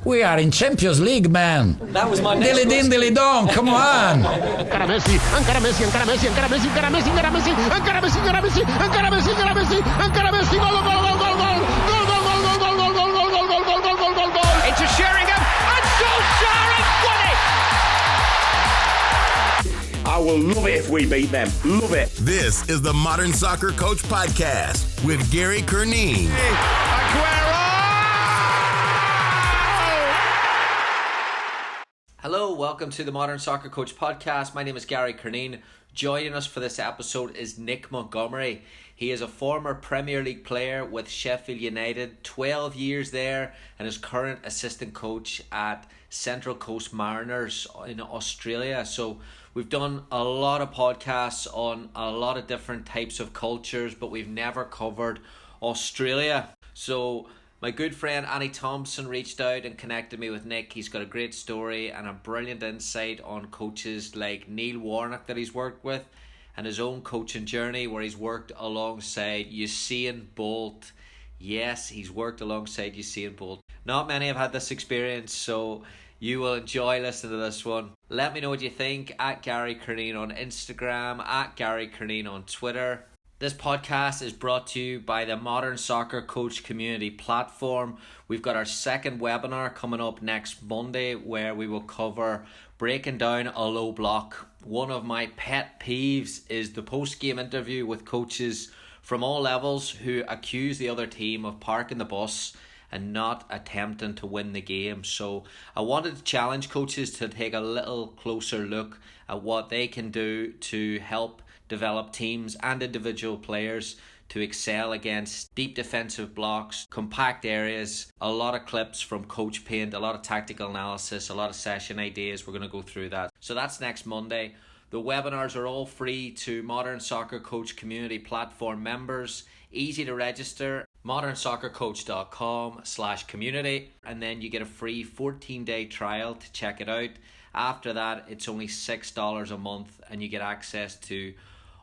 We are in Champions League, man. That was my next Dilly din, dilly dong, come on. Encara Messi, encara Messi, encara Messi, encara Messi, encara Messi, encara Messi, encara Messi, encara Messi, encara Messi, encara Messi, encara Messi, gol, gol, gol, gol, gol, gol. Into Sheringham, and Solskjaer has won it! I will love it if we beat them. Love it. This is the Modern Soccer Coach Podcast with Gary Curneen. Maguire! Hello, welcome to the Modern Soccer Coach Podcast. My name is Gary Curneen. Joining us for this episode is Nick Montgomery. He is a former Premier League player with Sheffield Utd, 12 years there, and is current assistant coach at Central Coast Mariners in Australia. So we've done a lot of podcasts on a lot of different types of cultures, but we've never covered Australia. So my good friend Annie Thompson reached out and connected me with Nick. He's got a great story and a brilliant insight on coaches like Neil Warnock that he's worked with, and his own coaching journey where he's worked alongside Usain Bolt. Yes, he's worked alongside Usain Bolt. Not many have had this experience, so you will enjoy listening to this one. Let me know what you think at Gary Curneen on Instagram, at Gary Curneen on Twitter. This podcast is brought to you by the Modern Soccer Coach Community Platform. We've got our second webinar coming up next Monday where we will cover breaking down a low block. One of my pet peeves is the post-game interview with coaches from all levels who accuse the other team of parking the bus and not attempting to win the game. So I wanted to challenge coaches to take a little closer look at what they can do to help develop teams and individual players to excel against deep defensive blocks, compact areas, a lot of clips from Coach Paint, a lot of tactical analysis, a lot of session ideas. We're going to go through that. So that's next Monday. The webinars are all free to Modern Soccer Coach Community Platform members. Easy to register. modernsoccercoach.com/community, and then you get a free 14-day trial to check it out. After that, it's only $6 a month and you get access to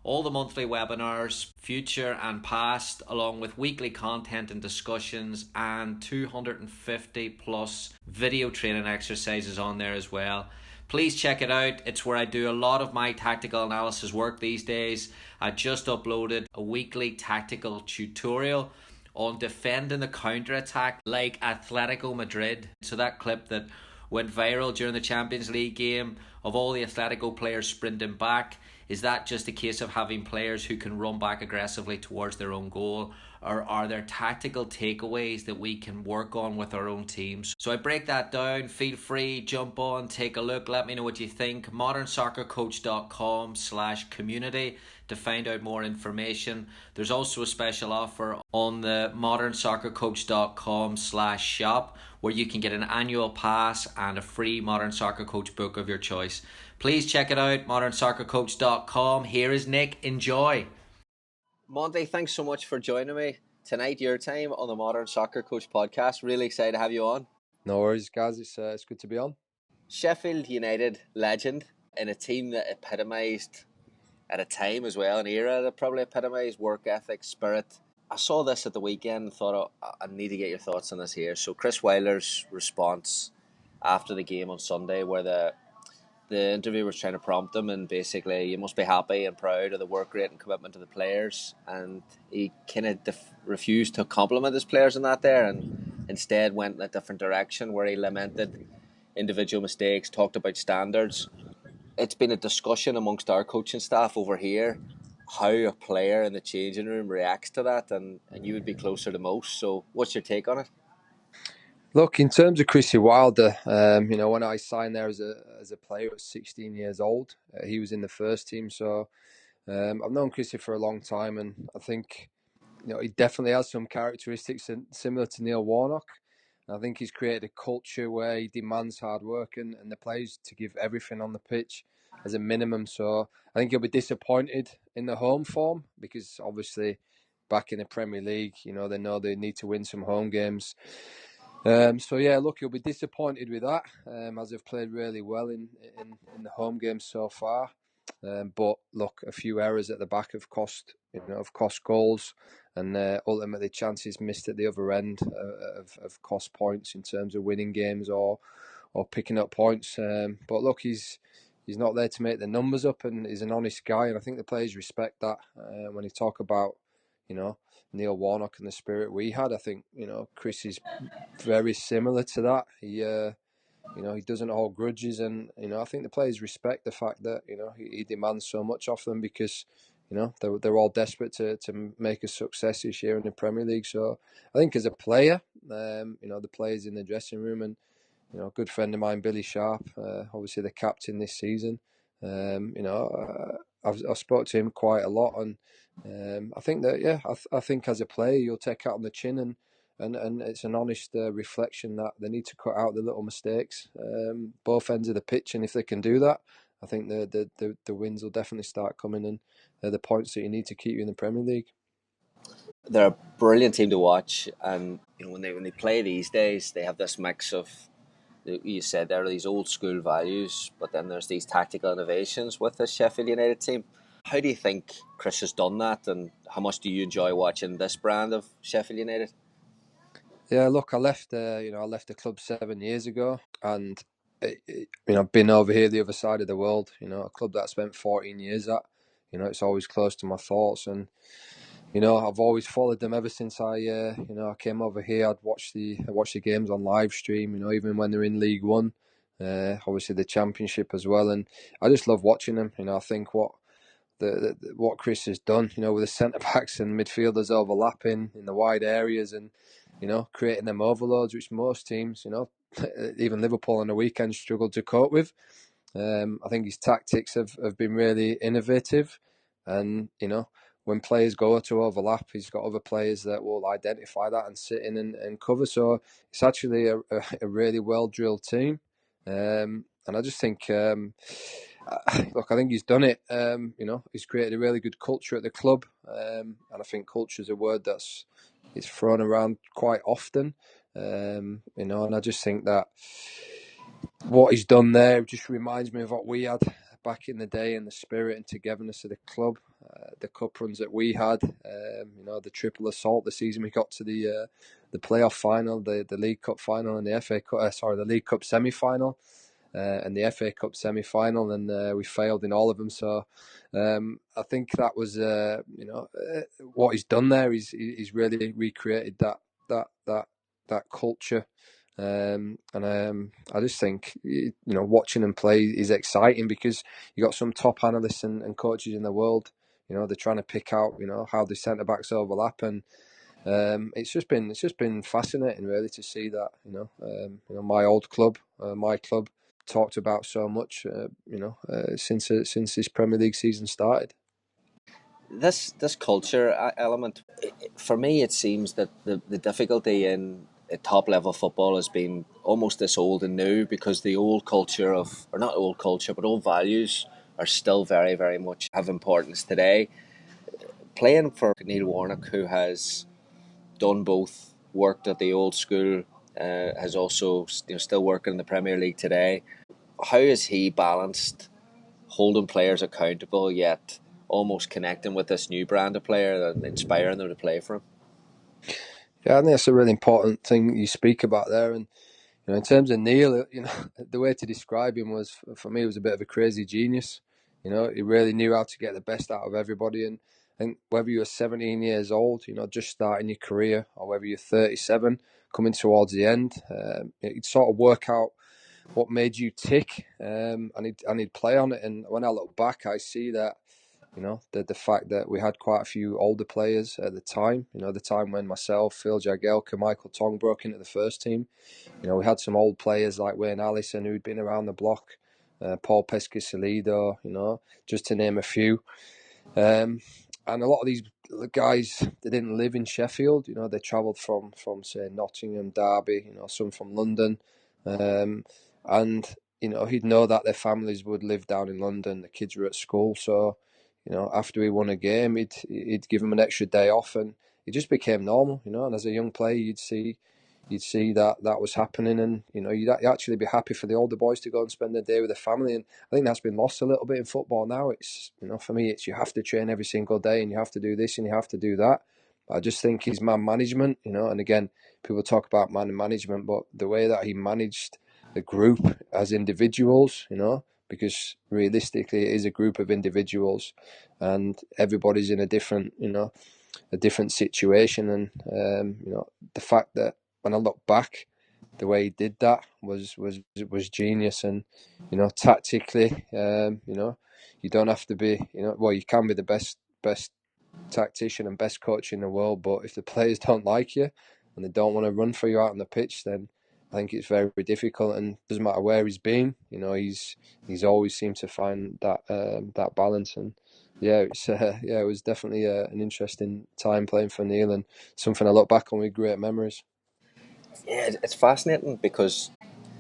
all the monthly webinars, future and past, along with weekly content and discussions, and 250 plus video training exercises on there as well. Please check it out. It's where I do a lot of my tactical analysis work these days. I just uploaded a weekly tactical tutorial on defending the counter-attack like Atletico Madrid. So that clip that went viral during the Champions League game of all the Atletico players sprinting back, is that just a case of having players who can run back aggressively towards their own goal, or are there tactical takeaways that we can work on with our own teams? So I break that down. Feel free, jump on, take a look, let me know what you think. modernsoccercoach.com/community to find out more information. There's also a special offer on the modernsoccercoach.com/shop where you can get an annual pass and a free Modern Soccer Coach book of your choice. Please check it out, modernsoccercoach.com. Here is Nick. Enjoy. Monty, thanks so much for joining me tonight, your time, on the Modern Soccer Coach Podcast. Really excited to have you on. No worries, guys. It's good to be on. Sheffield United legend in a team that epitomised, at a time as well, an era that probably epitomised work ethic, spirit. I saw this at the weekend and thought, I need to get your thoughts on this here. So Chris Wilder's response after the game on Sunday, where the interviewer was trying to prompt him, and basically, you must be happy and proud of the work rate and commitment to the players, and he kind of refused to compliment his players on that there, and instead went in a different direction where he lamented individual mistakes, talked about standards. It's been a discussion amongst our coaching staff over here how a player in the changing room reacts to that, and you would be closer to most. So what's your take on it? Look, in terms of Chrissy Wilder, when I signed there as a player at 16 years old, he was in the first team. So I've known Chrissy for a long time, and I think he definitely has some characteristics similar to Neil Warnock. I think he's created a culture where he demands hard work and the players to give everything on the pitch as a minimum. So I think he'll be disappointed in the home form because obviously back in the Premier League, they know they need to win some home games. He'll be disappointed with that, as they've played really well in the home games so far. But look, a few errors at the back have cost goals, and ultimately chances missed at the other end have cost points in terms of winning games or picking up points. But look, he's not there to make the numbers up, and he's an honest guy, and I think the players respect that. When you talk about, Neil Warnock and the spirit we had, I think, Chris is very similar to that. He doesn't hold grudges, and I think the players respect the fact that he demands so much off them because they're all desperate to make a success this year in the Premier League. So I think as a player, the players in the dressing room, and a good friend of mine, Billy Sharp, obviously the captain this season. I've spoke to him quite a lot, and I think that I think as a player you'll take out on the chin, and it's an honest reflection that they need to cut out the little mistakes, both ends of the pitch, and if they can do that, I think the wins will definitely start coming, and they're the points that you need to keep you in the Premier League. They're a brilliant team to watch, and when they play these days, they have this mix of, you said there are these old school values, but then there's these tactical innovations with the Sheffield United team. How do you think Chris has done that, and how much do you enjoy watching this brand of Sheffield United? Yeah, look, I left the club 7 years ago, and I've been over here the other side of the world. A club that I spent 14 years at. It's always close to my thoughts, and I've always followed them ever since I came over here. I'd watch the games on live stream. Even when they're in League One, obviously the Championship as well, and I just love watching them. I think what Chris has done, with the centre backs and midfielders overlapping in the wide areas, and creating them overloads, which most teams, even Liverpool on the weekend struggled to cope with. I think his tactics have been really innovative, and when players go to overlap, he's got other players that will identify that and sit in and cover. So it's actually a really well drilled team, and I just think, look, I think he's done it. He's created a really good culture at the club, and I think culture is a word it's thrown around quite often, and I just think that what he's done there just reminds me of what we had back in the day, and the spirit and togetherness of the club, the cup runs that we had, the triple assault, the season we got to the playoff final, the League Cup final, and the the League Cup semi-final, and the FA Cup semi-final, and we failed in all of them. So I think that was what he's done there. He's really recreated that culture. I just think watching them play is exciting, because you got some top analysts and coaches in the world. They're trying to pick out how the centre backs overlap, and it's just been fascinating really to see that my old club, my club, talked about so much since this Premier League season started. This culture element, for me, it seems that the difficulty in top level football has been almost this old and new, because the old culture or not old culture, but old values are still very, very much have importance today. Playing for Neil Warnock, who has done both, worked at the old school, has also still working in the Premier League today. How has he balanced holding players accountable, yet almost connecting with this new brand of player and inspiring them to play for him? Yeah, I think that's a really important thing you speak about there. And in terms of Neil, the way to describe him was, for me, was a bit of a crazy genius. He really knew how to get the best out of everybody. And whether you're 17 years old, just starting your career, or whether you're 37, coming towards the end, he'd sort of work out what made you tick, and he'd play on it. And when I look back, I see that the fact that we had quite a few older players at the time, the time when myself, Phil Jagielka, Michael Tong broke into the first team. We had some old players like Wayne Allison, who'd been around the block, Paul Pescasolido, just to name a few. And a lot of these guys, they didn't live in Sheffield. They travelled from say Nottingham, Derby, some from London, and he'd know that their families would live down in London. The kids were at school, so after he won a game, he'd give them an extra day off, and it just became normal. And as a young player, you'd see you'd see that was happening, and you'd actually be happy for the older boys to go and spend their day with their family. And I think that's been lost a little bit in football now. It's for me, it's you have to train every single day, and you have to do this and you have to do that. I just think his man management, and again, people talk about man management, but the way that he managed the group as individuals, because realistically it is a group of individuals, and everybody's in a different situation. And the fact that when I look back, the way he did that was genius. And tactically, you don't have to be, well, you can be the best tactician and best coach in the world, but if the players don't like you and they don't want to run for you out on the pitch, then I think it's very, very difficult. And it doesn't matter where he's been, he's always seemed to find that balance. And it was definitely an interesting time playing for Neil, and something I look back on with great memories. Yeah, it's fascinating because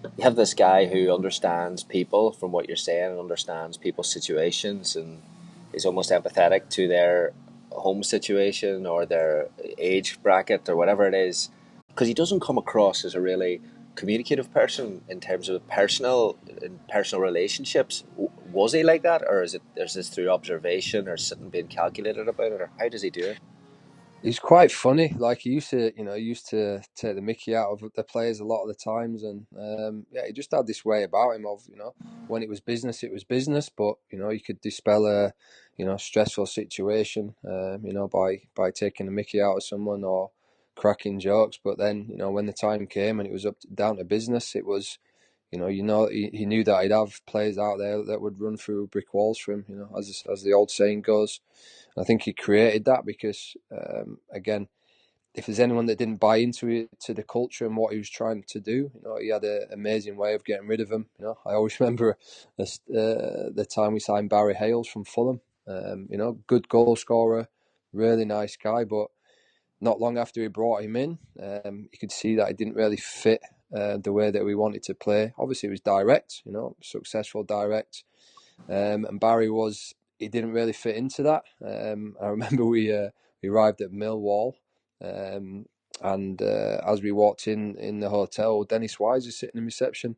you have this guy who understands people, from what you're saying, and understands people's situations, and is almost empathetic to their home situation or their age bracket or whatever it is, because he doesn't come across as a really communicative person in terms of personal relationships. Was he like that, or is this through observation or sitting being calculated about it, or how does he do it? He's quite funny. Like he used to take the mickey out of the players a lot of the times, and he just had this way about him of, when it was business, it was business, but you could dispel a stressful situation, by taking the mickey out of someone or cracking jokes. But then when the time came and it was down to business, it was he knew that he'd have players out there that would run through brick walls for him. As the old saying goes. I think he created that because, again, if there's anyone that didn't buy into it, to the culture and what he was trying to do, he had an amazing way of getting rid of them. I always remember the time we signed Barry Hales from Fulham. Good goal scorer, really nice guy, but not long after we brought him in, you could see that he didn't really fit the way that we wanted to play. Obviously, it was direct, successful direct, and Barry he didn't really fit into that. I remember we arrived at Millwall, and as we walked in the hotel, Dennis Wise was sitting in reception,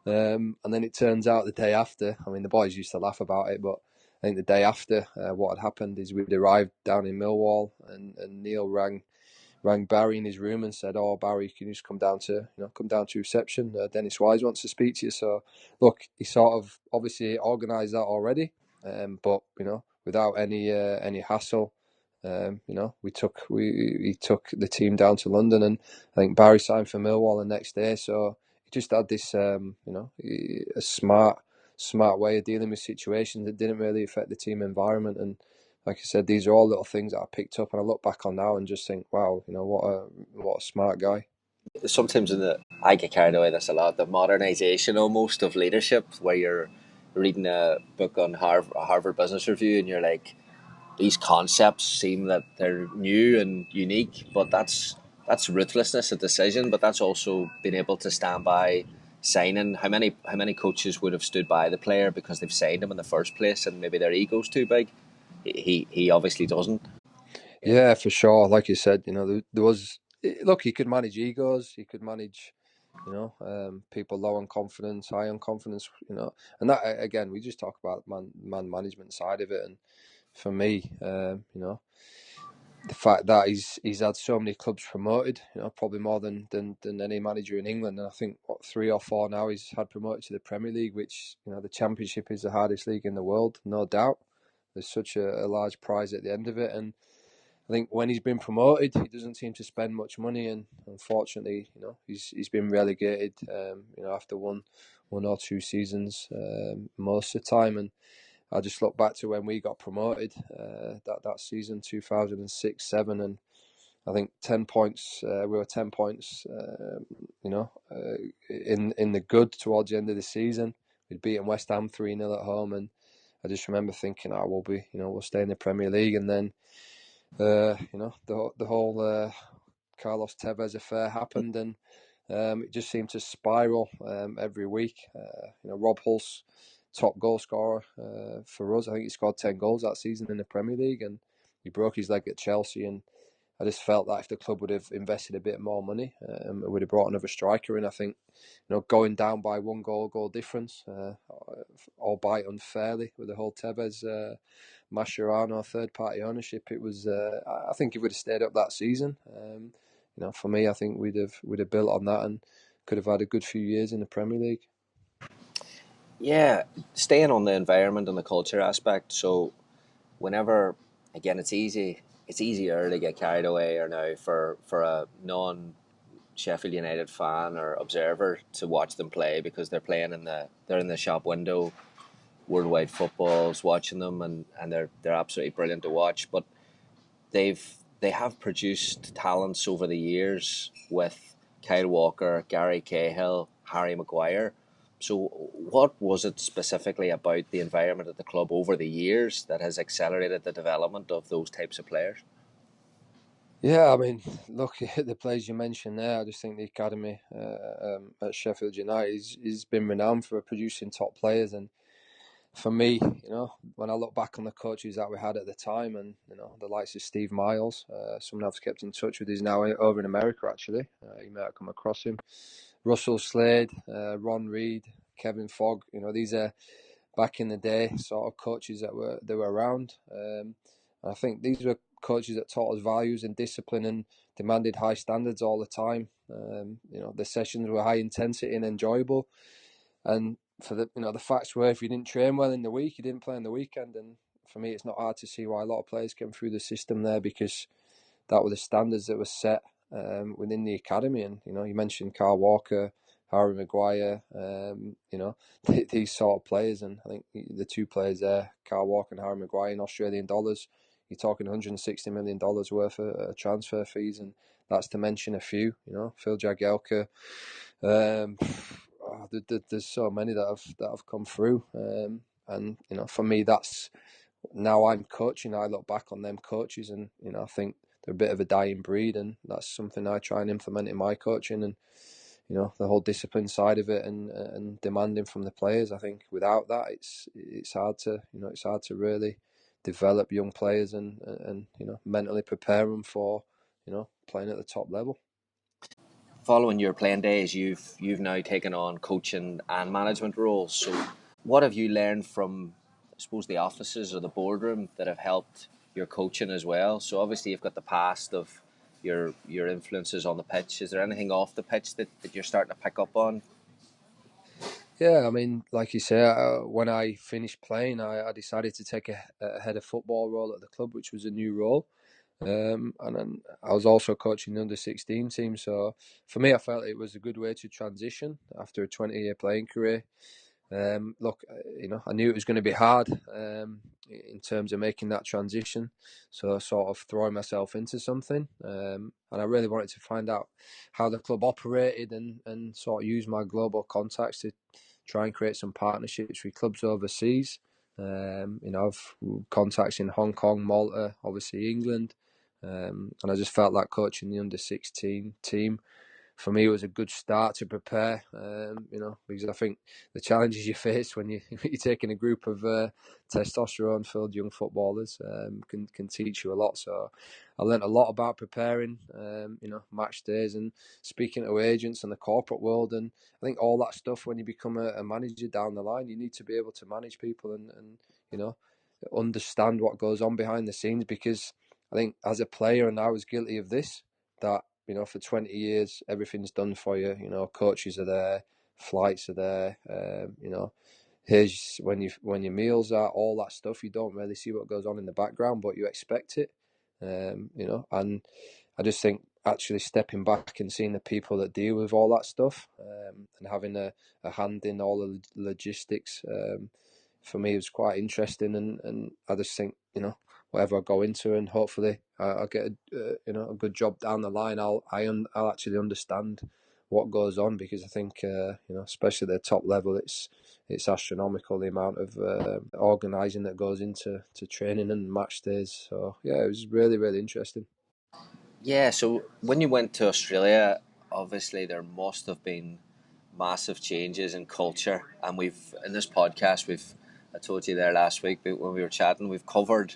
and then it turns out the day after, I mean, the boys used to laugh about it, but I think the day after, what had happened is we'd arrived down in Millwall, and Neil rang Barry in his room and said, "Oh, Barry, can you just come down to reception? Dennis Wise wants to speak to you." So, look, he sort of obviously organised that already, but without any hassle, he took the team down to London, and I think Barry signed for Millwall the next day. So he just had this, a smart way of dealing with situations that didn't really affect the team environment. And like I said, these are all little things that I picked up, and I look back on now and just think, wow, what a smart guy. Sometimes I get carried away this a lot, the modernization almost of leadership, where you're reading a book on Harvard Business Review and you're like, these concepts seem that they're new and unique, but that's ruthlessness of decision, but that's also being able to stand by signing. How many coaches would have stood by the player because they've signed him in the first place and maybe their ego's too big? He obviously doesn't. Yeah, for sure. Like you said, there was, look, he could manage egos, he could manage, people low on confidence, high on confidence, and that, again, we just talk about man management side of it. And for me, the fact that he's had so many clubs promoted, probably more than any manager in England. And I think 3 or 4 now he's had promoted to the Premier League, which, the Championship is the hardest league in the world, no doubt. There's such a large prize at the end of it. And I think when he's been promoted, he doesn't seem to spend much money, and unfortunately, he's been relegated, after one or two seasons, most of the time. And I just look back to when we got promoted, that season 2006-07, and I think 10 points. We were 10 points, in the good towards the end of the season. We'd beaten West Ham 3-0 at home, and I just remember thinking, we'll stay in the Premier League. And then the whole Carlos Tevez affair happened, and it just seemed to spiral every week. Rob Hull's top goal scorer for us. I think he scored 10 goals that season in the Premier League, and he broke his leg at Chelsea. And I just felt that if the club would have invested a bit more money, it would have brought another striker in. I think, going down by one goal difference, albeit unfairly with the whole Tevez Mascherano third-party ownership, it was. I think if we'd have stayed up that season, for me, I think we'd have built on that and could have had a good few years in the Premier League. Yeah, staying on the environment and the culture aspect. So, whenever, again, it's easier to get carried away or now for a non Sheffield United fan or observer to watch them play because they're in the shop window, worldwide footballs, watching them, and they're absolutely brilliant to watch. But they have produced talents over the years with Kyle Walker, Gary Cahill, Harry Maguire. So what was it specifically about the environment at the club over the years that has accelerated the development of those types of players? Yeah, I mean, look at the players you mentioned there. I just think the academy at Sheffield United has been renowned for producing top players. And for me, when I look back on the coaches that we had at the time, and the likes of Steve Miles, someone I've kept in touch with, is now over in America. Actually, you might have come across him. Russell Slade, Ron Reed, Kevin Fogg. These are back in the day sort of coaches that were around. I think these were coaches that taught us values and discipline and demanded high standards all the time. The sessions were high intensity and enjoyable. And for the facts were, if you didn't train well in the week, you didn't play on the weekend. And for me, it's not hard to see why a lot of players came through the system there, because that were the standards that were set within the academy. And you mentioned Carl Walker, Harry Maguire, these sort of players. And I think the two players there, Carl Walker and Harry Maguire, in Australian dollars, you're talking $160 million worth of transfer fees, and that's to mention a few. Phil Jagielka. There's so many that have come through, and for me, that's now I'm coaching. I look back on them coaches, and I think they're a bit of a dying breed, and that's something I try and implement in my coaching. And the whole discipline side of it, and demanding from the players. I think without that, it's hard to really develop young players and mentally prepare them for playing at the top level. Following your playing days, you've now taken on coaching and management roles. So, what have you learned from, I suppose, the offices or the boardroom that have helped your coaching as well? So, obviously, you've got the past of your influences on the pitch. Is there anything off the pitch that you're starting to pick up on? Yeah, I mean, like you say, when I finished playing, I decided to take a head of football role at the club, which was a new role. And then I was also coaching the under-16 team. So for me, I felt it was a good way to transition after a 20-year playing career. Look, I knew it was going to be hard in terms of making that transition. So sort of throwing myself into something. And I really wanted to find out how the club operated and sort of use my global contacts to try and create some partnerships with clubs overseas. I've contacts in Hong Kong, Malta, obviously England. And I just felt like coaching the under-16 team, for me, it was a good start to prepare, because I think the challenges you face when you're taking a group of testosterone-filled young footballers can teach you a lot. So I learned a lot about preparing, match days and speaking to agents and the corporate world. And I think all that stuff, when you become a manager down the line, you need to be able to manage people and understand what goes on behind the scenes, because I think as a player, and I was guilty of this, that for 20 years, everything's done for you. Coaches are there, flights are there. Here's when your meals are, all that stuff. You don't really see what goes on in the background, but you expect it. And I just think actually stepping back and seeing the people that deal with all that stuff, and having a hand in all the logistics, for me, it was quite interesting. And I just think, whatever I go into, and hopefully I'll get a good job down the line. I'll actually understand what goes on, because I think especially at the top level, it's astronomical, the amount of organising that goes into training and match days. So yeah, it was really, really interesting. Yeah, so when you went to Australia, obviously there must have been massive changes in culture, and we've in this podcast I told you there last week when we were chatting, we've covered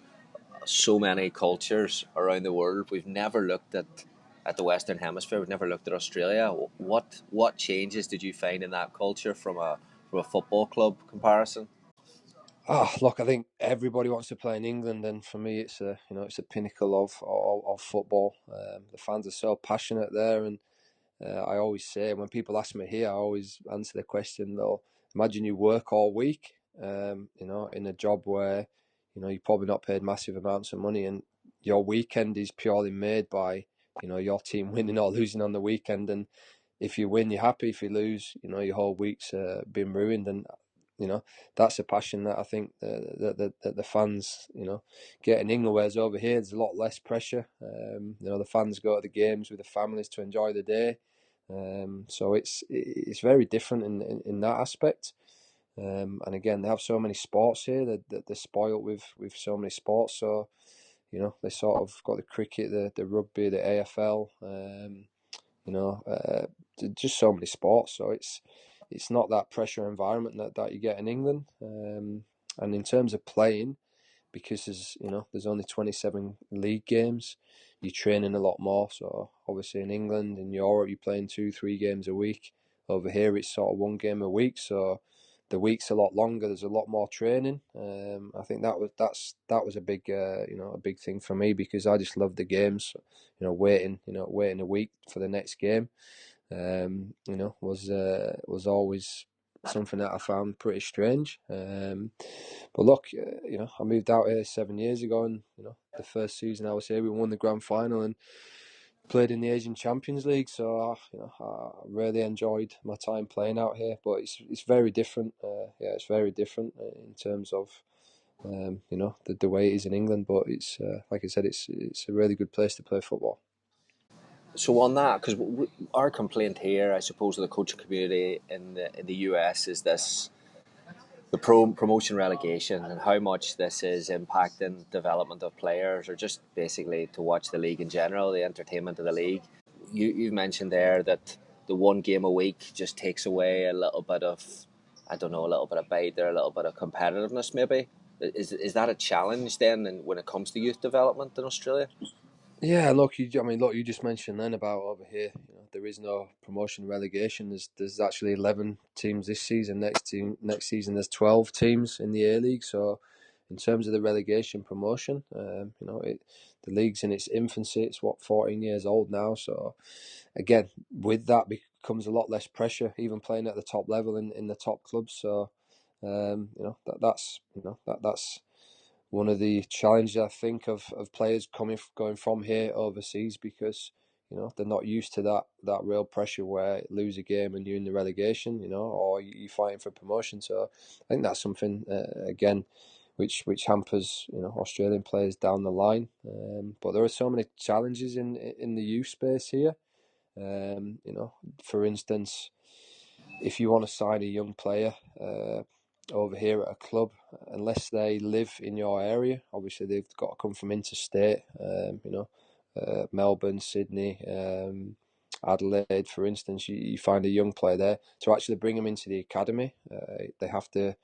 so many cultures around the world. We've never looked at the Western Hemisphere. We've never looked at Australia. What changes did you find in that culture from a football club comparison? Look, I think everybody wants to play in England, and for me, it's it's a pinnacle of football. The fans are so passionate there, and I always say when people ask me here, I always answer the question though. Imagine you work all week, in a job where you're probably not paid massive amounts of money, and your weekend is purely made by your team winning or losing on the weekend. And if you win, you're happy. If you lose, your whole week's been ruined. And that's a passion that I think the fans get in England. Whereas over here, there's a lot less pressure. The fans go to the games with the families to enjoy the day. So it's very different in that aspect. And again, they have so many sports here that they're spoiled with so many sports. So they sort of got the cricket, the rugby, the AFL. Just so many sports. So it's not that pressure environment that you get in England. And in terms of playing, because there's only 27 league games, you're training a lot more. So obviously in England, in Europe, you're playing 2-3 games a week. Over here, it's sort of 1 game a week. So the week's a lot longer. There's a lot more training. I think that was a big a big thing for me, because I just love the games. Waiting a week for the next game. Was always something that I found pretty strange. But look, I moved out here 7 years ago, and the first season I was here, we won the grand final and played in the Asian Champions League. So I really enjoyed my time playing out here. But it's very different. It's very different in terms of the way it is in England. But it's like I said, it's a really good place to play football. So on that, because our complaint here, I suppose, of the coaching community in the US is the promotion relegation, and how much this is impacting development of players, or just basically to watch the league in general, the entertainment of the league. You've mentioned there that the 1 game a week just takes away a little bit of, a little bit of bite there, a little bit of competitiveness maybe. Is that a challenge then when it comes to youth development in Australia? Yeah, look, you just mentioned then about over here. There is no promotion relegation. There's actually 11 teams this season. Next season there's 12 teams in the A League. So, in terms of the relegation promotion, the league's in its infancy. It's 14 years old now. So, again, with that becomes a lot less pressure, even playing at the top level in the top clubs. So, that's one of the challenges I think of players going from here overseas, because they're not used to that real pressure where you lose a game and you're in the relegation, or you're fighting for promotion. So I think that's something again which hampers Australian players down the line. But there are so many challenges in the youth space here. For instance, if you want to sign a young player over here at a club, unless they live in your area, obviously they've got to come from interstate, Melbourne, Sydney, Adelaide, for instance. You find a young player there, to actually bring them into the academy, they have to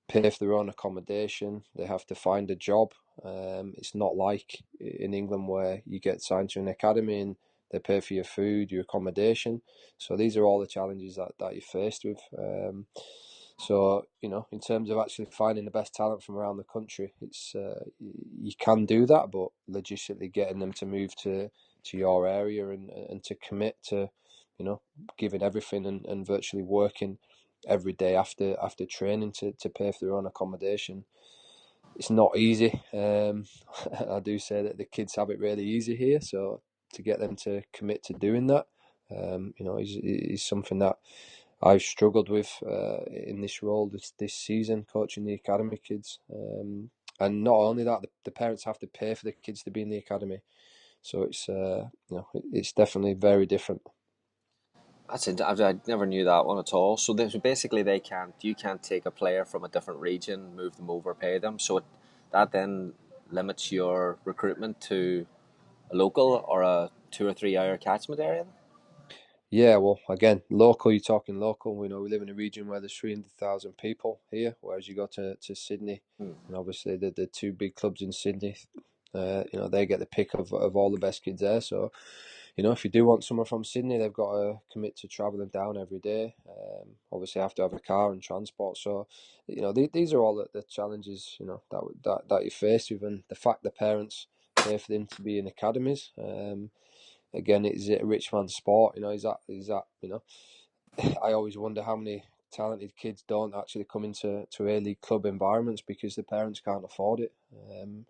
pay for their own accommodation, they have to find a job. It's not like in England where you get signed to an academy and they pay for your food, your accommodation. So these are all the challenges that you're faced with. So, in terms of actually finding the best talent from around the country, it's you can do that, but logistically getting them to move to your area and to commit to, giving everything and virtually working every day after training to pay for their own accommodation, it's not easy. I do say that the kids have it really easy here, so to get them to commit to doing that, is something that I've struggled with in this role this season, coaching the academy kids. And not only that, the parents have to pay for the kids to be in the academy, so it's definitely very different. I never knew that one at all. So basically, you can't take a player from a different region, move them over, pay them. So that then limits your recruitment to a local or a 2 or 3 hour catchment area. Yeah, well, again, local. You're talking local. We live in a region where there's 300,000 people here, whereas you go to Sydney, and obviously the 2 big clubs in Sydney, they get the pick of all the best kids there. So, if you do want someone from Sydney, they've got to commit to travelling down every day. Obviously, have to have a car and transport. So, these are all the challenges, that you face with, and the fact the parents pay for them to be in academies. Again, it's a rich man's sport. Is that I always wonder how many talented kids don't actually come into A-League club environments because the parents can't afford it. And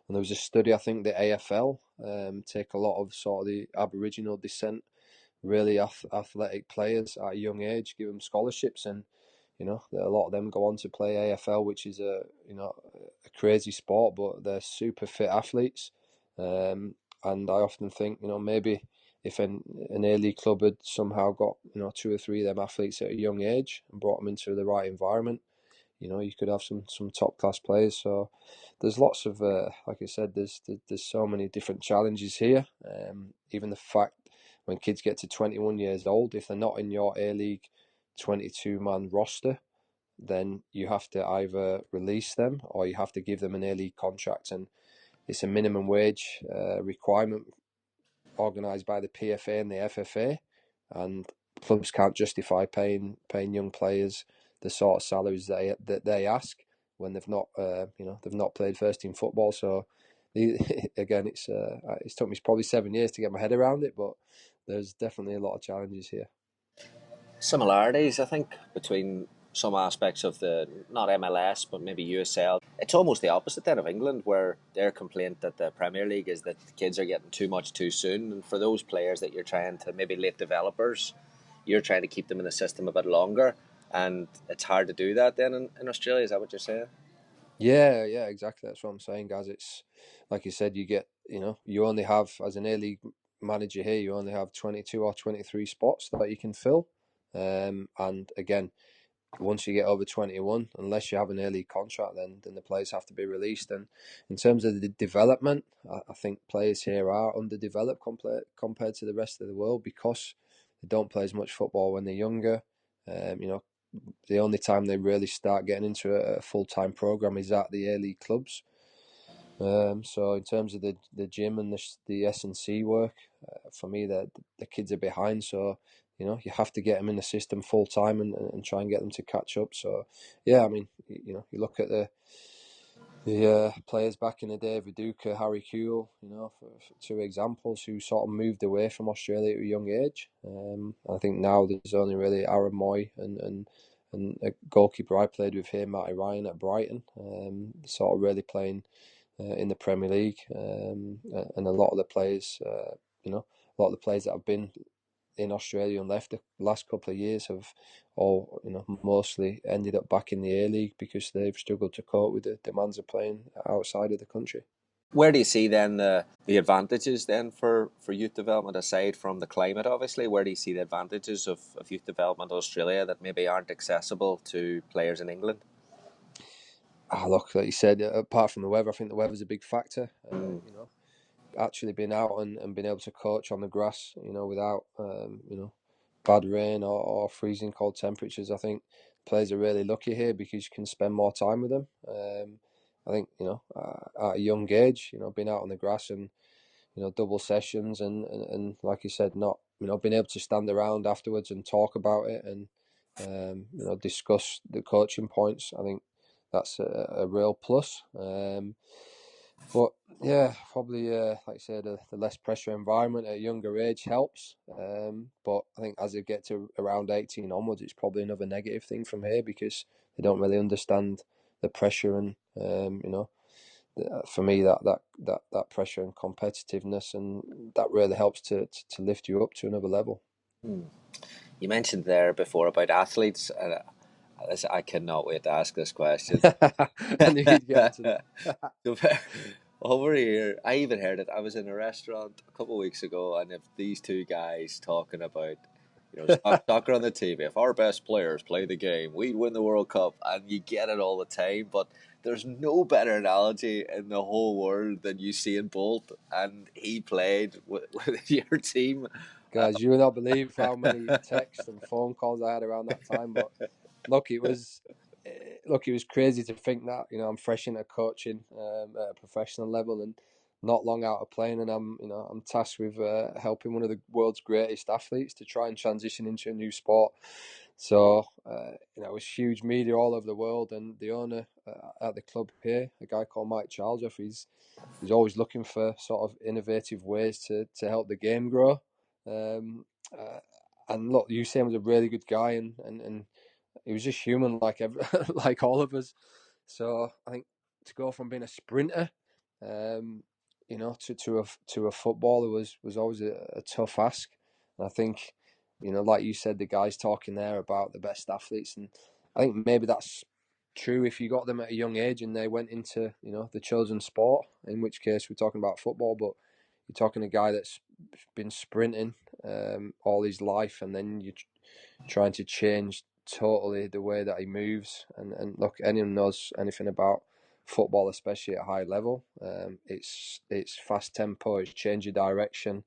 there was a study, I think the AFL take a lot of sort of the Aboriginal descent, really athletic players at a young age, give them scholarships, and a lot of them go on to play AFL, which is a crazy sport, but they're super fit athletes. And I often think, maybe if an A-League club had somehow got 2 or 3 of them athletes at a young age and brought them into the right environment, you could have some top class players. So there's lots of like I said, there's so many different challenges here. Even the fact when kids get to 21 years old, if they're not in your A-League 22-man roster, then you have to either release them or you have to give them an A-League contract, and it's a minimum wage requirement organised by the PFA and the FFA, and clubs can't justify paying young players the sort of salaries that they ask when they've not played first team football. So again, it's took me probably 7 years to get my head around it, but there's definitely a lot of challenges here. Similarities, I think, between some aspects of the, not MLS, but maybe USL. It's almost the opposite then of England, where their complaint that the Premier League is that the kids are getting too much too soon. And for those players that you're trying to, maybe late developers, you're trying to keep them in the system a bit longer. And it's hard to do that then in Australia. Is that what you're saying? Yeah, exactly. That's what I'm saying, guys. It's like you said, you only have, as an A-League manager here, you only have 22 or 23 spots that you can fill. And again, once you get over 21, unless you have an A-League contract, then the players have to be released. And in terms of the development, I think players here are underdeveloped compared to the rest of the world because they don't play as much football when they're younger. The only time they really start getting into a full-time program is at the A-League clubs. So in terms of the gym and the S&C work, for me, the kids are behind. So you have to get them in the system full time and try and get them to catch up. So yeah, I mean, you look at the players back in the day, Viduka, Harry Cahill, for 2 examples, who sort of moved away from Australia at a young age. I think now there's only really Aaron Moy and a goalkeeper I played with here, Matty Ryan at Brighton, sort of really playing in the Premier League, and a lot of the players, that have been in Australia and left the last couple of years have all, mostly ended up back in the A-League because they've struggled to cope with the demands of playing outside of the country. Where do you see then the advantages then for youth development, aside from the climate, obviously? Where do you see the advantages of youth development in Australia that maybe aren't accessible to players in England? Look, like you said, apart from the weather, I think the weather's a big factor. Actually being out and being able to coach on the grass, without, bad rain or freezing cold temperatures. I think players are really lucky here because you can spend more time with them. I think, at a young age, being out on the grass and, double sessions and like you said, not, being able to stand around afterwards and talk about it and, discuss the coaching points. I think that's a real plus. But yeah, probably like I said, the less pressure environment at a younger age helps. But I think as they get to around 18 onwards, it's probably another negative thing from here because they don't really understand the pressure and for me that pressure and competitiveness, and that really helps to lift you up to another level. You mentioned there before about athletes. I cannot wait to ask this question. I knew you'd get onto that. Over here, I even heard it. I was in a restaurant a couple of weeks ago, and if these 2 guys talking about, soccer on the TV, if our best players play the game, we'd win the World Cup, and you get it all the time. But there's no better analogy in the whole world than Usain Bolt, and he played with your team. Guys, you will not believe how many texts and phone calls I had around that time. But look, it was crazy to think that I'm fresh into coaching at a professional level, and not long out of playing, and I'm tasked with helping one of the world's greatest athletes to try and transition into a new sport. So it was huge media all over the world, and the owner at the club here, a guy called Mike Charles, he's always looking for sort of innovative ways to help the game grow. And look, Usain was a really good guy, and he was just human like all of us. So I think to go from being a sprinter, to a footballer was always a tough ask. And I think, like you said, the guys talking there about the best athletes, and I think maybe that's true if you got them at a young age and they went into the chosen sport. In which case we're talking about football, but you're talking a guy that's been sprinting all his life, and then you're trying to change totally the way that he moves. And look, anyone knows anything about football, especially at a high level, it's fast tempo, it's change of direction,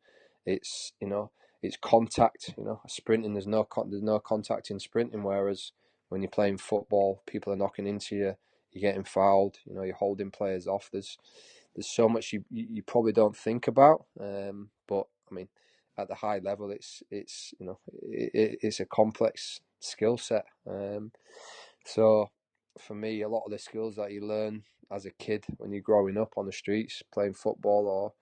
it's it's contact. Sprinting, there's no contact in sprinting, whereas when you're playing football, people are knocking into you, you're getting fouled, you're holding players off. There's so much you probably don't think about, but I mean, at the high level, it's a complex skill set. So for me, a lot of the skills that you learn as a kid when you're growing up on the streets playing football, or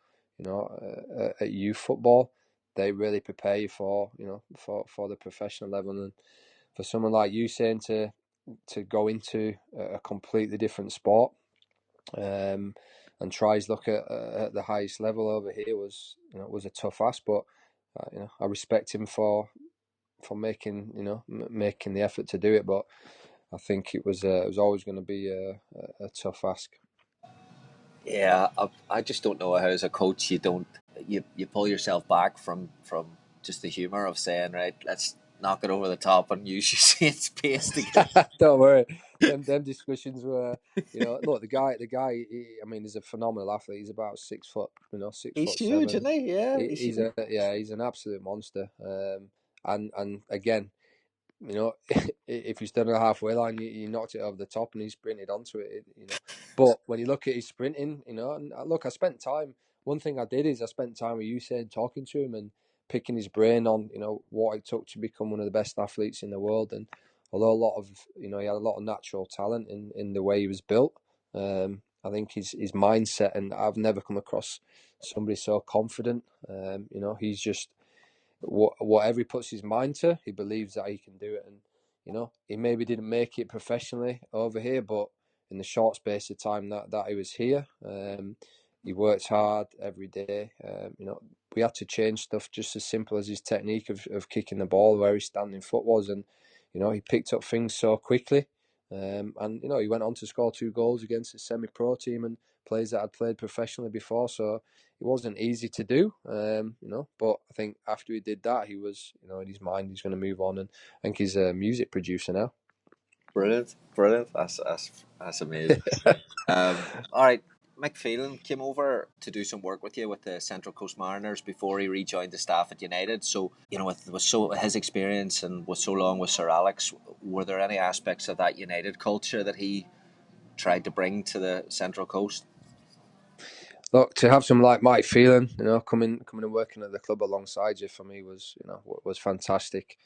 at youth football, they really prepare you for the professional level. And for someone like you saying to go into a completely different sport, and try his luck at the highest level over here was a tough ask, but I respect him for making making the effort to do it. But I think it was always going to be a tough ask. Yeah, I just don't know how as a coach you pull yourself back from just the humour of saying, right, let's knock it over the top and use Usain's pace to get. Don't worry, them discussions were, look, the guy, I mean, he's a phenomenal athlete. He's about 6 foot, He's 6'7". huge, isn't he? Yeah, he's He's huge. he's an absolute monster. And again, if you stood on the halfway line, you knocked it over the top and he sprinted onto it, But when you look at his sprinting, and look, I spent time. One thing I did is I spent time with Usain, talking to him and picking his brain on, what it took to become one of the best athletes in the world. And although a lot of, he had a lot of natural talent in the way he was built, I think his mindset, and I've never come across somebody so confident. He's just, whatever he puts his mind to, he believes that he can do it. And he maybe didn't make it professionally over here, but in the short space of time that he was here, he worked hard every day. We had to change stuff just as simple as his technique of kicking the ball, where his standing foot was, and he picked up things so quickly. And he went on to score 2 goals against a semi-pro team and players that had played professionally before. So it wasn't easy to do, but I think after he did that, he was, in his mind, he's going to move on, and I think he's a music producer now. Brilliant, brilliant. That's amazing. All right. Mick Phelan came over to do some work with you with the Central Coast Mariners before he rejoined the staff at United. So, with his experience and with so long with Sir Alex, were there any aspects of that United culture that he tried to bring to the Central Coast? Look, to have someone like Mike Phelan, coming and working at the club alongside you, for me was fantastic.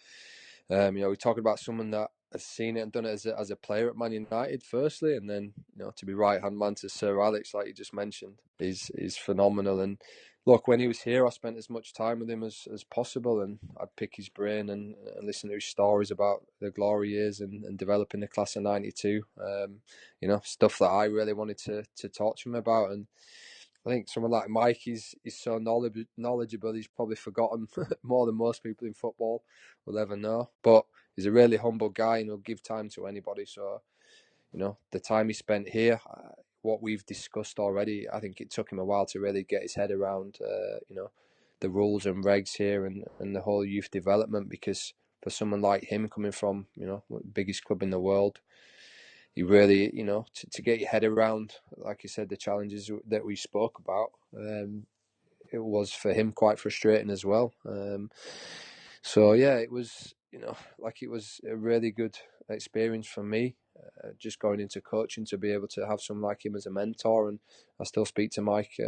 We're talking about someone that has seen it and done it as a player at Man United, firstly, and then to be right hand man to Sir Alex, like you just mentioned, is phenomenal. And look, when he was here, I spent as much time with him as possible, and I'd pick his brain and listen to his stories about the glory years and developing the class of '92. Stuff that I really wanted to talk to him about. And I think someone like Mike, he's so knowledgeable. He's probably forgotten more than most people in football will ever know. But he's a really humble guy, and he'll give time to anybody. So, the time he spent here, what we've discussed already, I think it took him a while to really get his head around, the rules and regs here and the whole youth development. Because for someone like him coming from, the biggest club in the world, you really, to get your head around, like you said, the challenges that we spoke about, it was for him quite frustrating as well. So yeah, it was, it was a really good experience for me. just going into coaching to be able to have someone like him as a mentor. And I still speak to Mike,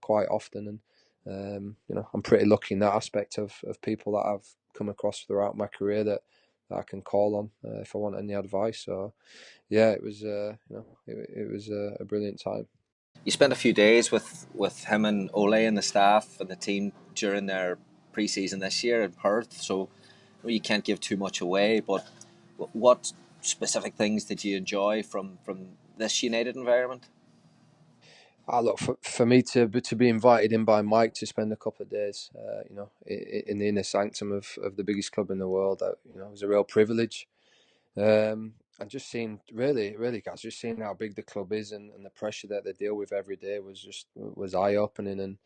quite often. And I'm pretty lucky in that aspect of people that I've come across throughout my career that I can call on if I want any advice. So yeah, it was it was a brilliant time. You spent a few days with him and Ole and the staff and the team during their pre-season this year in Perth, so you can't give too much away, but what specific things did you enjoy from this United environment? Look, for me to be invited in by Mike to spend a couple of days, in the inner sanctum of the biggest club in the world, it was a real privilege. And just seeing, really, guys, just seeing how big the club is and the pressure that they deal with every day was eye opening. And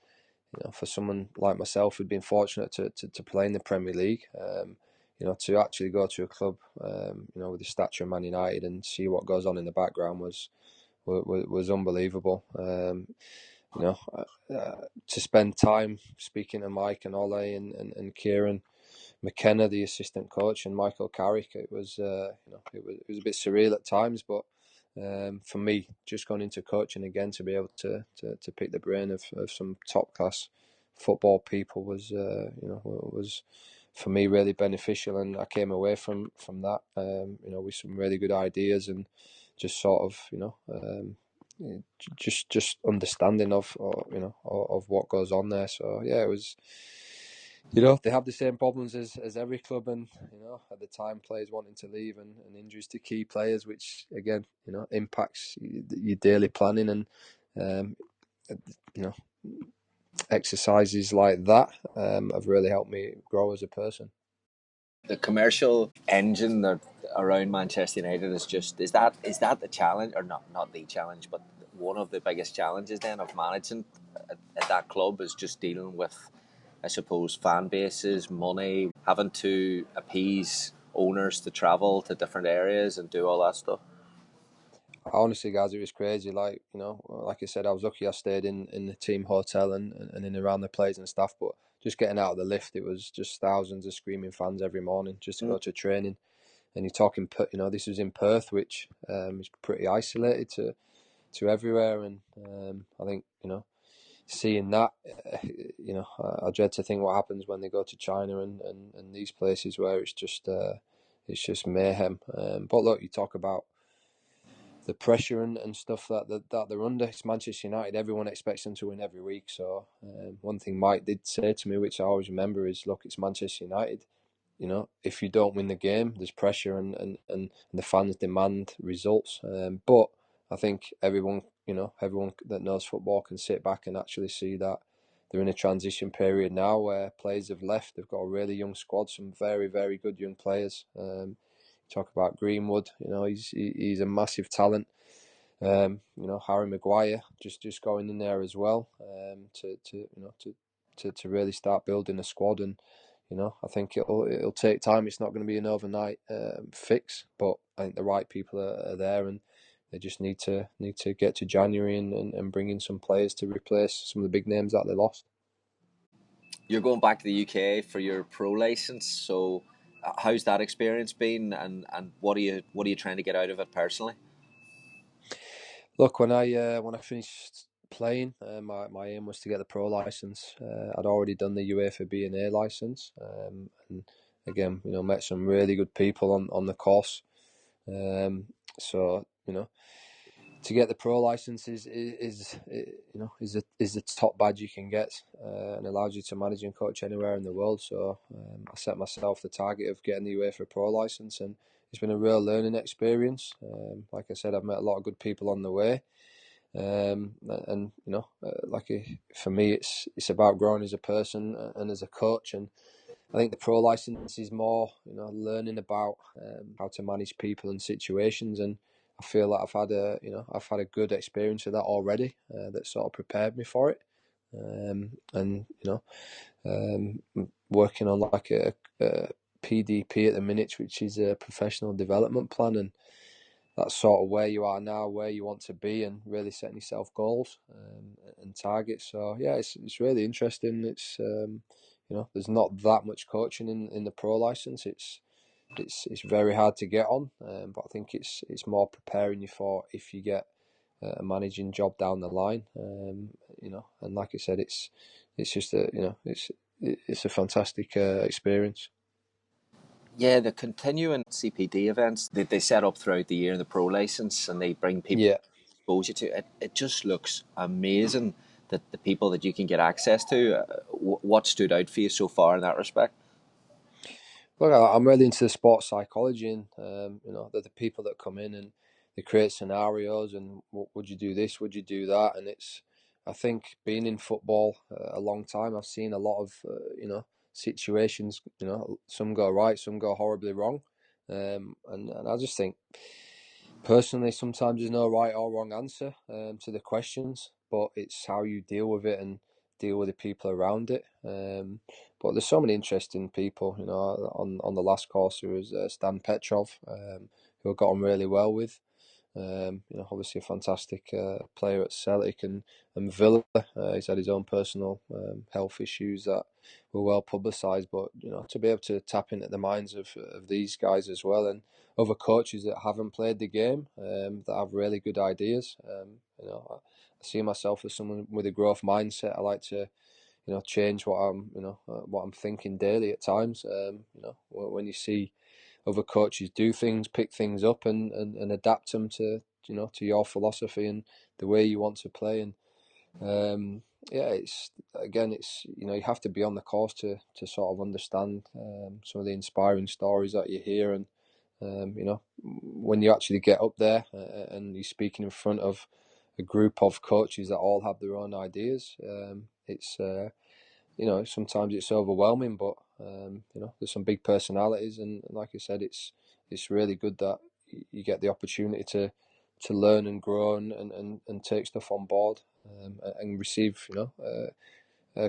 for someone like myself who'd been fortunate to play in the Premier League, to actually go to a club, with the stature of Man United and see what goes on in the background was unbelievable. To spend time speaking to Mike and Ole and Kieran McKenna, the assistant coach, and Michael Carrick, it was it was a bit surreal at times, but for me, just going into coaching again to be able to pick the brain of some top class football people was for me really beneficial, and I came away from that with some really good ideas and just sort of just understanding of what goes on there. So yeah, it was. They have the same problems as every club, and at the time players wanting to leave and injuries to key players, which again impacts your daily planning, and exercises like that have really helped me grow as a person. The commercial engine that around Manchester United is that the challenge, or not the challenge, but one of the biggest challenges then of managing at that club is just dealing with, I suppose, fan bases, money, having to appease owners to travel to different areas and do all that stuff. Honestly, guys, it was crazy. Like I said, I was lucky I stayed in the team hotel and in around the players and staff. But just getting out of the lift, it was just thousands of screaming fans every morning just to go to training. And you're talking, this was in Perth, which is pretty isolated to everywhere. And I think seeing that, I dread to think what happens when they go to China and these places where it's just mayhem. But look, you talk about the pressure and stuff that they're under. It's Manchester United. Everyone expects them to win every week. So one thing Mike did say to me, which I always remember, is, look, it's Manchester United. If you don't win the game, there's pressure and the fans demand results. But I think everyone that knows football can sit back and actually see that they're in a transition period now where players have left. They've got a really young squad, some very, very good young players. Talk about Greenwood, he's a massive talent. Harry Maguire just going in there as well, to really start building a squad. And I think it'll take time. It's not going to be an overnight fix, but I think the right people are there, and they just need to get to January and bring in some players to replace some of the big names that they lost. You're going back to the UK for your pro license, so how's that experience been, and what are you trying to get out of it personally? Look, when I finished playing, my aim was to get the pro license. I'd already done the UEFA B and A license, and again, met some really good people on the course. So to get the pro license is the top badge you can get, and allows you to manage and coach anywhere in the world. So I set myself the target of getting the UEFA Pro license, and it's been a real learning experience. Like I said, I've met a lot of good people on the way, and for me, it's about growing as a person and as a coach. And I think the pro license is more, learning about how to manage people and situations, and I feel like I've had a good experience with that already. That sort of prepared me for it, and working on like a PDP at the minute, which is a professional development plan, and that's sort of where you are now, where you want to be, and really setting yourself goals and targets. So yeah, it's really interesting. It's there's not that much coaching in the pro license. It's it's very hard to get on, but I think it's more preparing you for if you get a managing job down the line. And like I said, it's just it's a fantastic experience. Yeah, the continuing CPD events that they set up throughout the year in the pro license, and they bring people exposure to it. It just looks amazing that the people that you can get access to. What stood out for you so far in that respect? Well, I'm really into the sports psychology, and the people that come in and they create scenarios, and would you do this? Would you do that? And I think being in football a long time, I've seen a lot of situations. Some go right, some go horribly wrong, and I just think personally, sometimes there's no right or wrong answer to the questions, but it's how you deal with it and deal with the people around it. But there's so many interesting people, on the last course there was Stan Petrov, who I got on really well with. Obviously a fantastic player at Celtic and Villa. He's had his own personal health issues that were well publicised, but to be able to tap into the minds of these guys as well, and other coaches that haven't played the game, that have really good ideas. I see myself as someone with a growth mindset. I like to change what I'm thinking daily at times. When you see other coaches do things, pick things up and adapt them to your philosophy and the way you want to play. And it's you have to be on the course to sort of understand some of the inspiring stories that you hear. And when you actually get up there and you're speaking in front of a group of coaches that all have their own ideas, it's sometimes it's overwhelming, but there's some big personalities, and like I said, it's really good that you get the opportunity to learn and grow and take stuff on board, and receive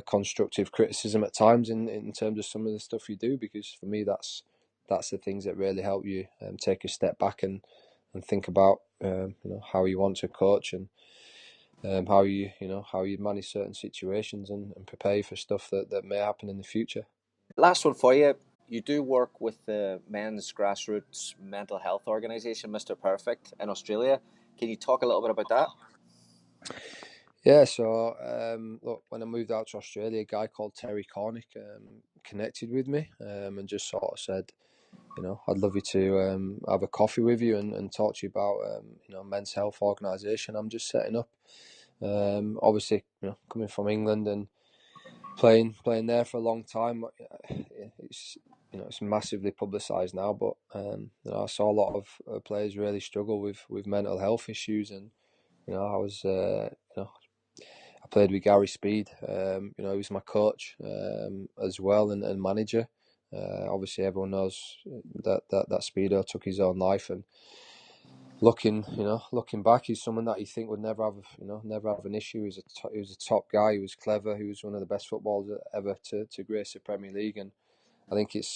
constructive criticism at times in terms of some of the stuff you do, because for me that's the things that really help you take a step back and think about how you want to coach, and how you manage certain situations and prepare for stuff that may happen in the future. Last one for you. You do work with the men's grassroots mental health organisation, Mr. Perfect, in Australia. Can you talk a little bit about that? Yeah, so look, when I moved out to Australia, a guy called Terry Cornick connected with me and just sort of said, I'd love you to have a coffee with you and talk to you about men's health organisation I'm just setting up. Obviously, coming from England and playing there for a long time, it's massively publicised now. But I saw a lot of players really struggle with mental health issues, and I was I played with Gary Speed. He was my coach as well and manager. Obviously, everyone knows that Speedo took his own life, and looking back, he's someone that you think would never have an issue. He was a top guy. He was clever. He was one of the best footballers ever to grace the Premier League. And I think it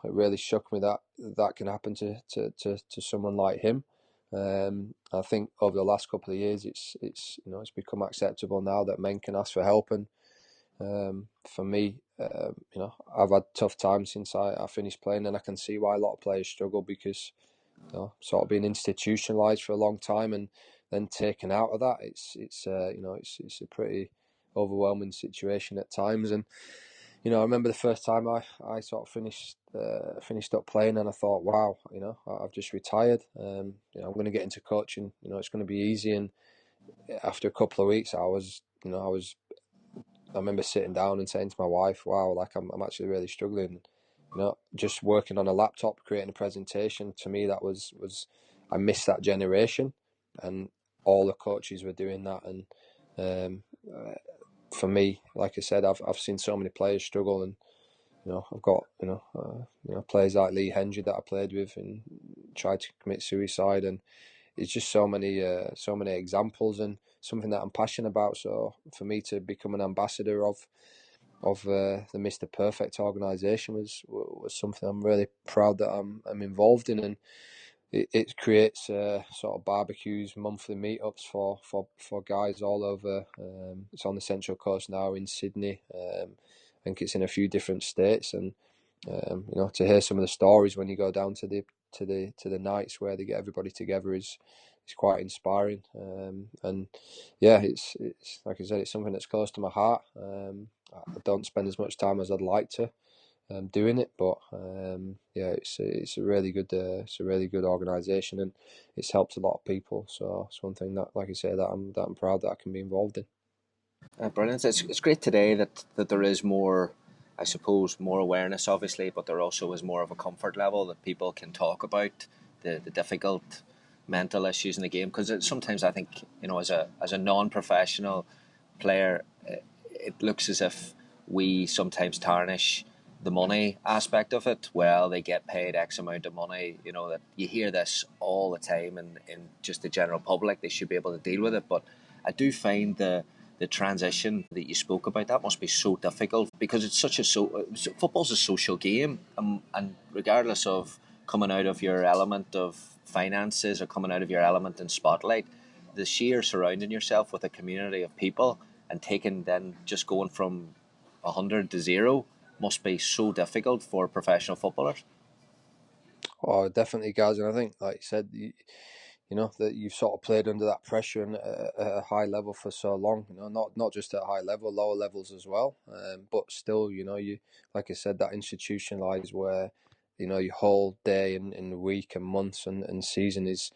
really shook me that can happen to someone like him. I think over the last couple of years, it's become acceptable now that men can ask for help. And for me, I've had tough times since I finished playing, and I can see why a lot of players struggle, because sort of being institutionalized for a long time and then taken out of that, it's a pretty overwhelming situation at times. And I remember the first time I sort of finished up playing, and I thought, wow, I've just retired. I'm going to get into coaching. It's going to be easy. And after a couple of weeks, I remember sitting down and saying to my wife, wow, like I'm actually really struggling. Just working on a laptop, creating a presentation, to me that was I missed that generation, and all the coaches were doing that. And for me, like I said, I've seen so many players struggle, and I've got players like Lee Hendry that I played with and tried to commit suicide, and it's just so many examples, and something that I'm passionate about. So for me to become an ambassador of the Mr. Perfect organisation was something I'm really proud that I'm involved in. And it creates sort of barbecues, monthly meetups for guys all over. It's on the Central Coast now, in Sydney. I think it's in a few different states, and to hear some of the stories when you go down to the nights where they get everybody together is quite inspiring. And yeah, it's like I said, it's something that's close to my heart. I don't spend as much time as I'd like to doing it, but yeah, it's a really good organisation, and it's helped a lot of people. So it's one thing that, like I say, that I'm proud that I can be involved in. Brilliant. It's great today that there is more, I suppose, more awareness, obviously, but there also is more of a comfort level that people can talk about the difficult mental issues in the game. Because sometimes I think, as a non-professional player, it looks as if we sometimes tarnish the money aspect of it. Well, they get paid X amount of money. That you hear this all the time, and in just the general public, they should be able to deal with it. But I do find the transition that you spoke about, that must be so difficult, because it's football's a social game, and regardless of coming out of your element of finances or coming out of your element in spotlight, the sheer surrounding yourself with a community of people and just going from 100 to 0 must be so difficult for professional footballers. Oh, definitely, guys, and I think, like you said, that you've sort of played under that pressure and at a high level for so long. Not just at a high level, lower levels as well. But still, you, like I said, that institutionalized where your whole day and week and months and season is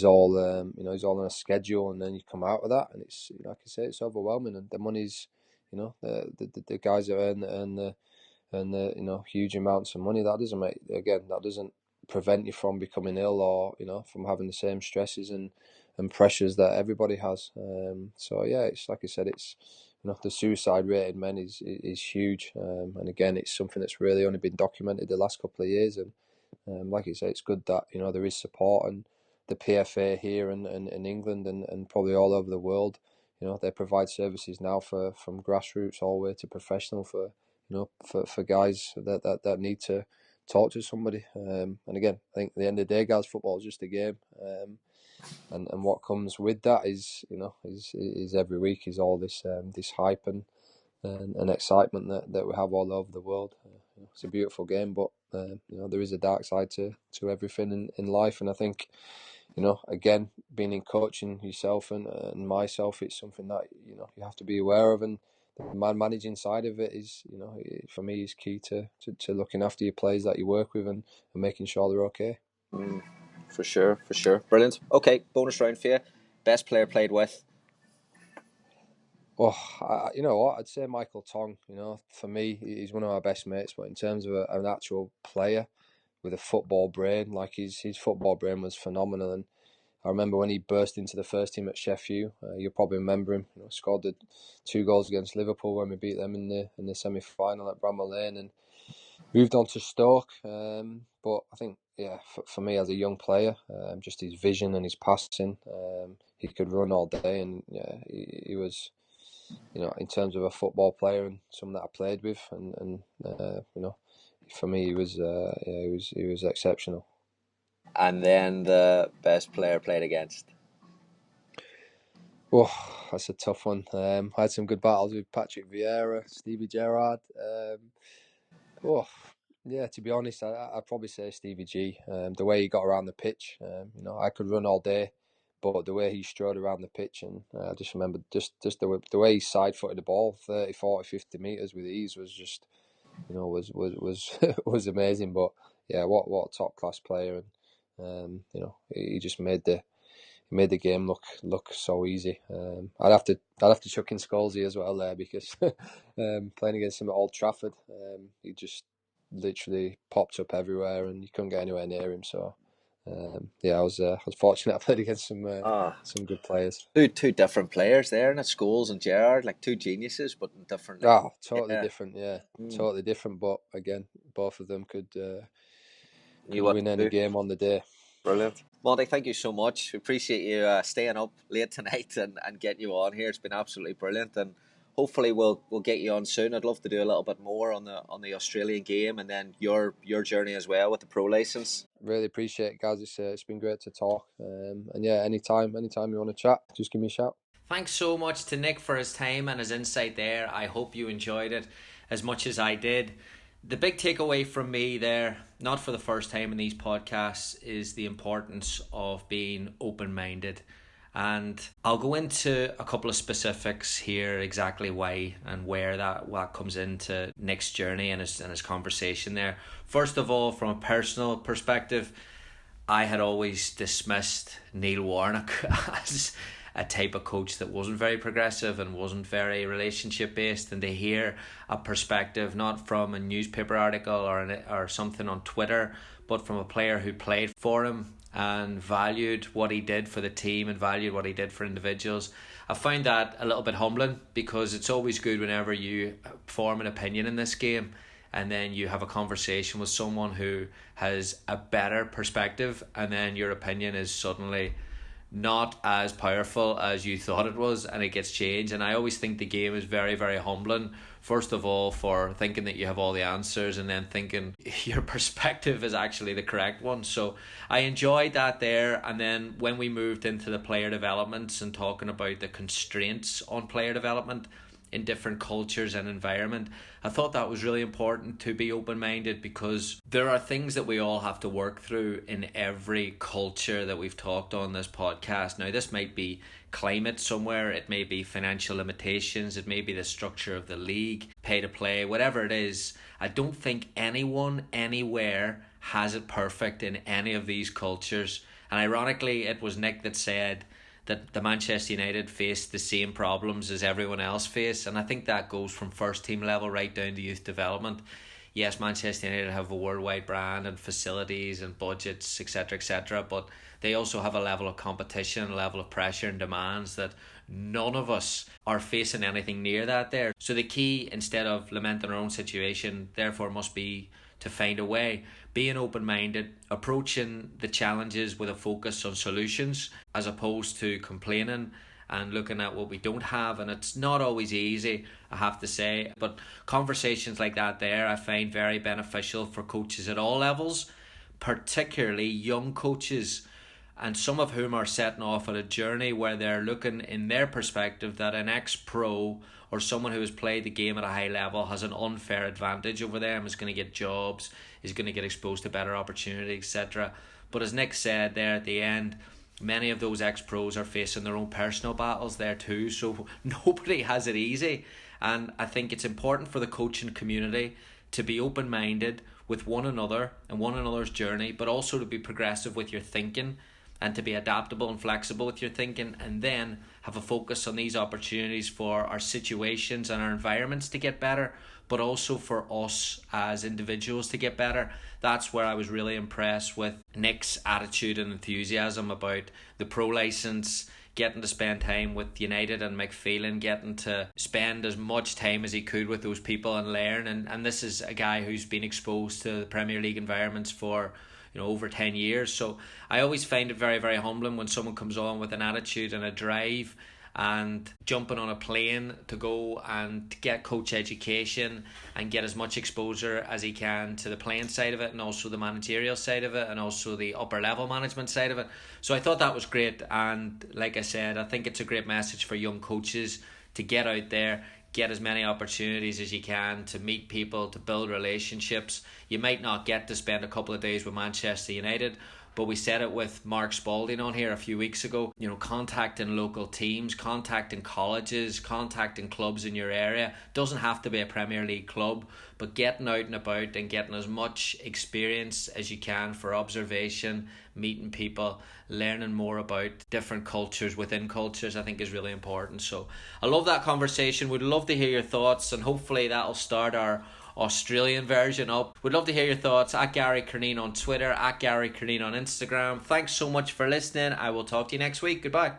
all is all on a schedule, and then you come out of that, and it's, like I say, it's overwhelming, and the money's, the guys that earn the huge amounts of money, that doesn't prevent you from becoming ill, or from having the same stresses and pressures that everybody has. So yeah, it's like I said, it's the suicide rate in men is huge, and again, it's something that's really only been documented the last couple of years. And like you say, it's good that there is support, and the PFA here and in England and probably all over the world, they provide services now from grassroots all the way to professional for guys that need to talk to somebody. And again, I think at the end of the day, guys, football is just a game. And what comes with that is every week is all this hype and excitement that we have all over the world. It's a beautiful game, but there is a dark side to everything in life. And I think, again, being in coaching yourself and myself, it's something that you have to be aware of, and the managing side of it is, for me, is key to looking after your players that you work with and making sure they're okay. For sure. Brilliant. Okay, bonus round for you. Best player played with? Oh, you know what? I'd say Michael Tong. For me, he's one of my best mates. But in terms of an actual player with a football brain, like his football brain was phenomenal. And I remember when he burst into the first team at Sheffield. You'll probably remember him. Scored the 2 goals against Liverpool when we beat them in the semi-final at Bramall Lane, and moved on to Stoke. But I think, yeah, for me as a young player, just his vision and his passing, he could run all day, and yeah, he was, in terms of a football player and someone that I played with, and for me, he was exceptional. And then the best player played against? Oh, that's a tough one. I had some good battles with Patrick Vieira, Stevie Gerrard. Yeah, to be honest, I'd probably say Stevie G. The way he got around the pitch, I could run all day, but the way he strode around the pitch, and I just remember just the way he side-footed the ball 30, 40, 50 metres with ease was just, was was amazing. But yeah, what a top-class player, and he just made the game look so easy. I'd have to chuck in Scholesy as well there, because playing against him at Old Trafford, he just literally popped up everywhere, and you couldn't get anywhere near him. So yeah, I was fortunate. I played against some good players. Two different players there, and Scholes and Gerrard, like two geniuses, but in different. Totally different. Yeah, totally different. But again, both of them could win any game on the day. Brilliant. Monty, thank you so much. We appreciate you staying up late tonight and getting you on here. It's been absolutely brilliant, and hopefully we'll get you on soon. I'd love to do a little bit more on the Australian game, and then your journey as well with the pro license. Really appreciate it, guys. It's been great to talk. And yeah, anytime you want to chat, just give me a shout. Thanks so much to Nick for his time and his insight there. I hope you enjoyed it as much as I did. The big takeaway from me there, not for the first time in these podcasts, is the importance of being open-minded. And I'll go into a couple of specifics here, exactly why and where that comes into Nick's journey and his conversation there. First of all, from a personal perspective, I had always dismissed Neil Warnock as a type of coach that wasn't very progressive and wasn't very relationship based, and to hear a perspective not from a newspaper article or something on Twitter, but from a player who played for him and valued what he did for the team and valued what he did for individuals, I found that a little bit humbling, because it's always good whenever you form an opinion in this game and then you have a conversation with someone who has a better perspective, and then your opinion is suddenly not as powerful as you thought it was, and it gets changed. And I always think the game is very, very humbling, first of all for thinking that you have all the answers and then thinking your perspective is actually the correct one. So I enjoyed that there. And then when we moved into the player developments and talking about the constraints on player development in different cultures and environment, I thought that was really important to be open-minded, because there are things that we all have to work through in every culture that we've talked on this podcast. Now, this might be climate somewhere, it may be financial limitations, it may be the structure of the league, pay to play, whatever it is. I don't think anyone anywhere has it perfect in any of these cultures. And ironically, it was Nick that said that the Manchester United faced the same problems as everyone else faced, and I think that goes from first team level right down to youth development. Yes, Manchester United have a worldwide brand and facilities and budgets, etc., but they also have a level of competition, a level of pressure and demands that none of us are facing anything near that there. So the key, instead of lamenting our own situation, therefore must be to find a way, being open-minded, approaching the challenges with a focus on solutions as opposed to complaining and looking at what we don't have. And it's not always easy, I have to say, but conversations like that there I find very beneficial for coaches at all levels, particularly young coaches, and some of whom are setting off at a journey where they're looking in their perspective that an ex-pro or someone who has played the game at a high level has an unfair advantage over them, is going to get jobs, is going to get exposed to better opportunities, etc. But as Nick said there at the end, many of those ex-pros are facing their own personal battles there too, so nobody has it easy. And I think it's important for the coaching community to be open-minded with one another and one another's journey, but also to be progressive with your thinking and to be adaptable and flexible with your thinking, and then have a focus on these opportunities for our situations and our environments to get better, but also for us as individuals to get better. That's where I was really impressed with Nick's attitude and enthusiasm about the pro licence, getting to spend time with United and McPhelan, getting to spend as much time as he could with those people and learn. And this is a guy who's been exposed to the Premier League environments for over 10 years. So I always find it very, very humbling when someone comes on with an attitude and a drive and jumping on a plane to go and get coach education and get as much exposure as he can to the playing side of it, and also the managerial side of it, and also the upper level management side of it. So I thought that was great, and like I said, I think it's a great message for young coaches to get out there, get as many opportunities as you can to meet people, to build relationships. You might not get to spend a couple of days with Manchester United, but we said it with Mark Spalding on here a few weeks ago, contacting local teams, contacting colleges, contacting clubs in your area. Doesn't have to be a Premier League club, but getting out and about and getting as much experience as you can for observation, meeting people, learning more about different cultures within cultures, I think is really important. So I love that conversation. Would love to hear your thoughts, and hopefully that'll start our Australian version up. Would love to hear your thoughts at Gary Curneen on Twitter, at Gary Curneen on Instagram. Thanks so much for listening. I will talk to you next week. Goodbye.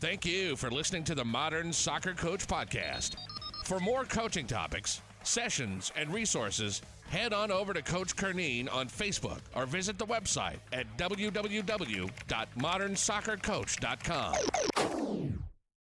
Thank you for listening to the Modern Soccer Coach Podcast. For more coaching topics, sessions, and resources, head on over to Coach Curneen on Facebook or visit the website at www.modernsoccercoach.com.